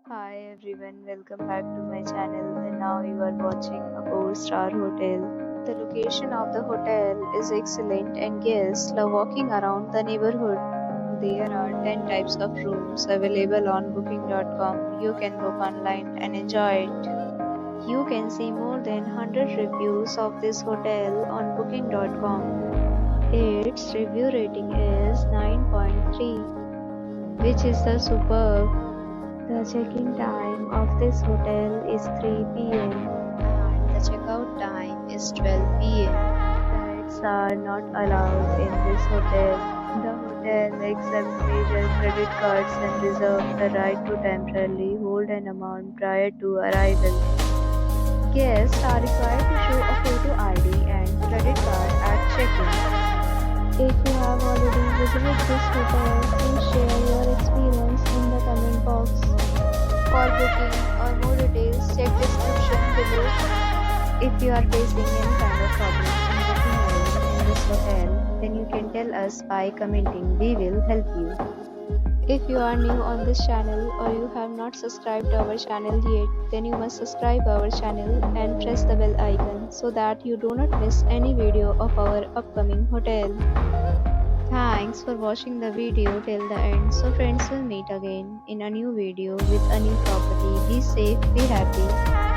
Hi everyone, welcome back to my channel and now you are watching a 4-star hotel. The location of the hotel is excellent and guests love walking around the neighborhood. There are 10 types of rooms available on booking.com. You can book online and enjoy it. You can see more than 100 reviews of this hotel on booking.com. Its review rating is 9.3, which is the superb. The check-in time of this hotel is 3 p.m. and the checkout time is 12 p.m. Pets are not allowed in this hotel. The hotel accepts major credit cards and reserves the right to temporarily hold an amount prior to arrival. Guests are required to show a photo ID and credit card at check-in. If you have already visited this hotel, please share your experience in the comment box. For booking or more details, check description below. If you are facing any kind of problem in booking a room in this hotel, then you can tell us by commenting. We will help you. If you are new on this channel or you have not subscribed our channel yet, then you must subscribe our channel and press the bell icon so that you do not miss any video of our upcoming hotel. Thanks for watching the video till the end. So friends, will meet again in a new video with a new property. Be safe, be happy.